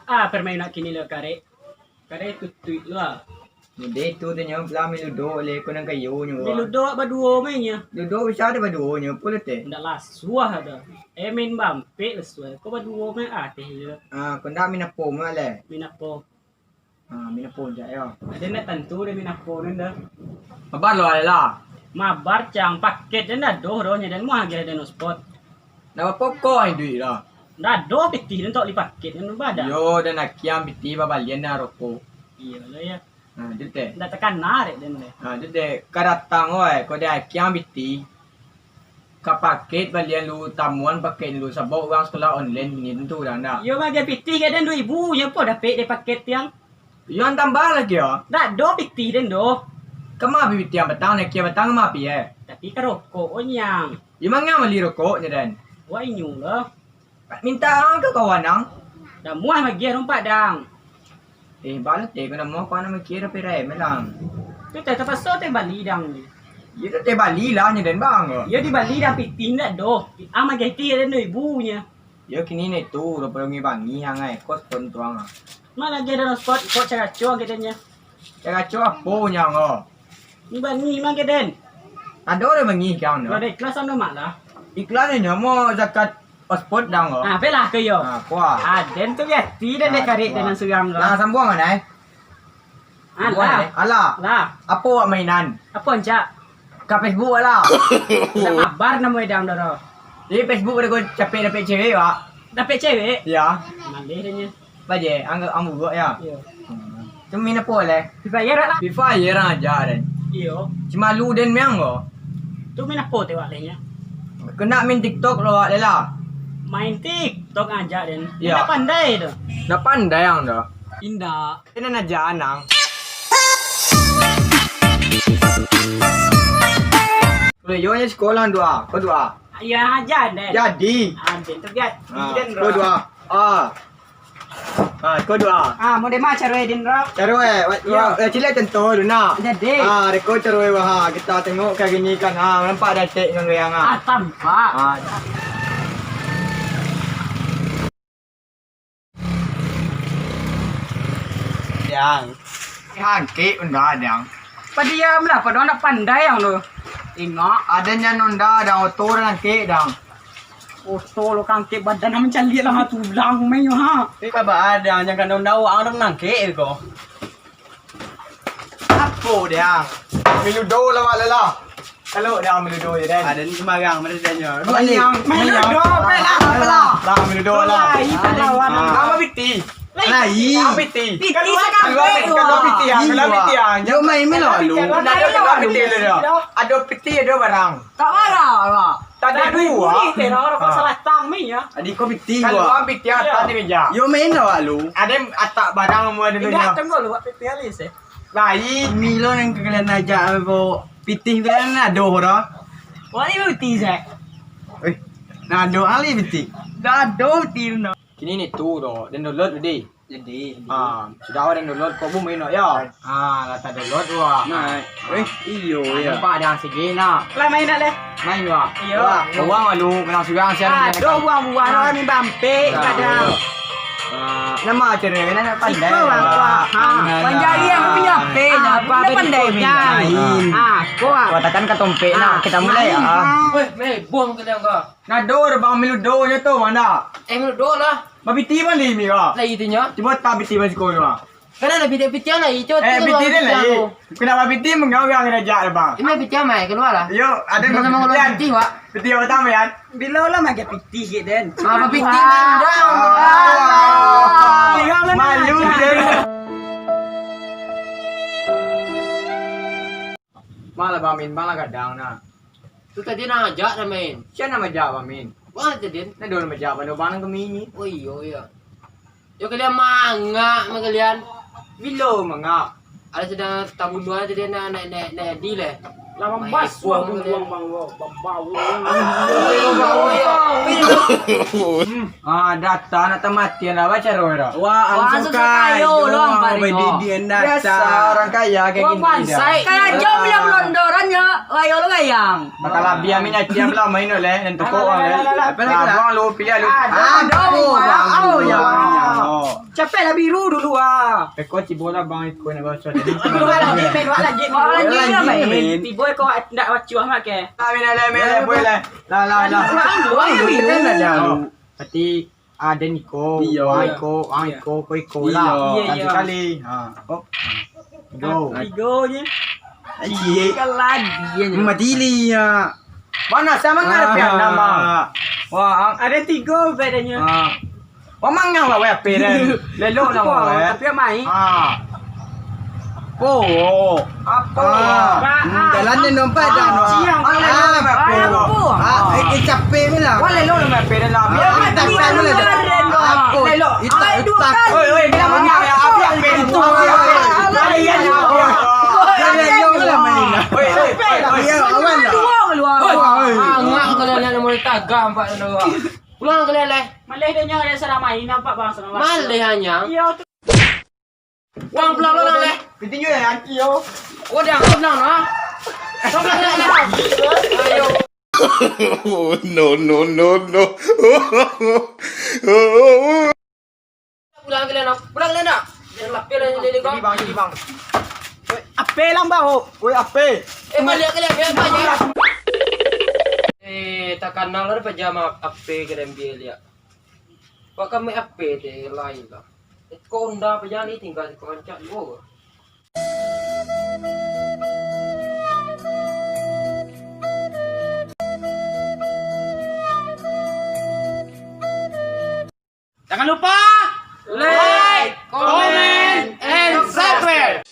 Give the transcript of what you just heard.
permainan kini lo kare. Kare tutui lo. Hindi, tu din yung pala may ludo, ulit ko ng kayo nyo. Di ludo baduo may nya. Ludo, bisa ada baduo nyo, pulit eh. Ndak lah suah ada. Min bampe suah. Ko baduo may ate yo. Kung dami na po mo, ale. Minapo. Minapo dyan, yo. Ada na tantu de minapo nenda. Mabalo, ala. Mabar cang paket dan do ro nya dan mo hagir dan spot. Napapop ko ay duit lah. Do piti dan tok li paket dan bada. Yo, dan nakiam biti babalian na roko. Iya lo ya. Dite. Ndak tekan narik dan le. Dite, karatang oy, ko dia kiam biti. Kapaket balian lu tamuan paket lu sabau orang sekolah online ini tentu dah nak. Yo bagi piti ke dan 2000 nya po dapat de paket yang. Yo an tambah lagi ya. Do piti dan do. Kama biti yang batang nak kia batang ma pi eh. Tapi karoko onyang. Yo mangga mali rokok nya dan. Wah inyu lah. Minta ang ke kawan ang. Dah muah bagi rompak dang. Balat ko na mo paano magkira pera melang. Tu tak terpaksa te Bali dang ni. Yo te Bali lah nya dan bang. Yo di Bali dah piti nak do. Ama gati dan ibunya. Yo kini ni tu ro pergi bangi hang ai kos pon tuang. Mana lagi ada spot kok cara cuak katanya. Cara cuak po nya ngo. Ni bani mang keden. Ada orang bangi kau no. Ada kelas anu mak lah. Iklan nya mo zakat pasport dang ngo. Pelah ke yo. Kuah. Den tu gati dan dek karik dengan surang Lah lah. sambung mana eh? Alah. Lah. Apa awak mainan? Apa ancak? Ka Facebook lah. Dah mabar nama dang doro. Di Facebook ada kau capek dapat cewek wak. Dapat cewek. Ya. Malih dia. Baje, anggap amu gua ya. Yo. Tu min apa le? Dibayar lah. FIFA ya aja dan. Yo. Cuma lu dan meang go. Tu min apa te wak lehnya? Kena min TikTok lo wak lela. Main TikTok aja den. Ya. Dah pandai tu. Dah pandai yang dah. Indah. Kena aja anang. Yo nya sekolah dua. Kau dua. Ya aja den. Jadi. Den tu biar. Den Kau dua. Kau dua. Mau deh macam den ro. Caro cile tentu duna. Jadi. Reko caro wah kita tengok kayak gini kan nampak dah tek dengan yang Tampak. Yang ke unda yang. Padiam lah, pada nak pandai yang lo. Tengok. Adanya nunda dan auto dan ke dang. Oto lo kang ke badan nam cali lah tu lang mai yo ha. Ni kabar ada yang kan nunda ang nang ke ko. Apa dia? Miludo lah wala. Kalau dia miludo je dan. Ada ni sembarang mana dia. Miludo pelah. Lah miludo lah. Lawan. Apa biti? Lai. Biti. Piti Kalau biti ya. Yo main melo lu. Ada biti le. Ada biti ada barang. Tak marah. Tak ada dua. Ni orang salah tang mi ya. Adik kau biti gua. Kalau biti atas ni meja. Yo main lah lu. Ada atak barang semua ada tu. Enggak tengok lu buat piti alis eh. Lain Milo yang kalian ajak apa pitih kalian ada ora. Wah ni piti saya. Nah do ali pitih. Dah do piti no. Kini ni tu ro, dan download tadi. Jadi. Sudah orang download kau pun main ya. Lata download wah. Nah. Iyo ya. Nampak dah segi nak. Lah main nak le. Main wah. Iyo. Buang lu kena surang siapa. Do buang ni bampe kadang. Nama acara ni nak pandai. Panjang yang punya pe apa pandai main. Kau Katakan katompek nak kita mulai buang ke dia kau. Nador bang miludo nya tu mana? Meludo lah. Babiti man li mi wa. Lagi itunya. Cuba tak biti man sekolah wa. Kana ada piti lah itu. Biti dia lah. Kenapa biti mengau yang raja bang? Ini piti mai keluar lah. Yo, ada Sama piti wa. Biti apa tahu ya? Bila lah makan piti ke den. Apa piti mendang? Malu dia. Malah bamin, malah kadang na. Tu tadi nak ajak nak main. Siapa nama jawab bamin? Wah tadi. Na do nama jawab ando banang kami ni. Oh iya. Yo kalian mangga kalian. Bilo mangap. Ada sedang tamu dua tadi nak di le. Lawan bas buang bau. Data nak tematian lah baca roda. Wah, ang kayo long May didian data. Biasa orang kaya kayak gini. Pansay. Kaya jom yang londoran ya, kayo lo kayang. Bakal biar minyak diam lah main oleh dan toko oleh. Buang lu pilih lu. Oh ya. Capek lah biru dulu ah. Pekot cibola bang ikut nak baca jadi. Lagi main. Tiba kau nak wacu amat ke? Boleh boleh. Lah. Berarti ada Niko, Iko lah. Satu kali. Go. Tiga je. Lagi. Madili ya. Mana sama ngarep yang nama. Wah, Ada tiga bedanya. Wah mangang lah weh peren. Lelo lah weh. Tapi main. Apa? Jalannya nompat dah no. Capek me lah. Wah lelo lah peren lah. Tak tahu lah. Apa? Lelo. Itu tak. Oi, bila mangang ya api peren tu. Awan lah. Ngak kalian yang mau tagam pak nak. Pulang kalian leh. Malay dia nyang ada serang main nampak bang serang. Malih hanya. Iya. Wang pulang lo leh. Ketinju ya anti yo. Kodang nah. Pulang leh. Ayo. No. Pulang kalian nak. Jangan lapir lele kau. Jadi bang. Ape lang ba ho? Woi ape? Balik kalian biar banyak. Tak kenal lah pajama ape kalian biar ya. Pak kami ape deh lain lah. Kau unda pajama ni tinggal kau ancak dulu. Jangan lupa Like, comment, and subscribe.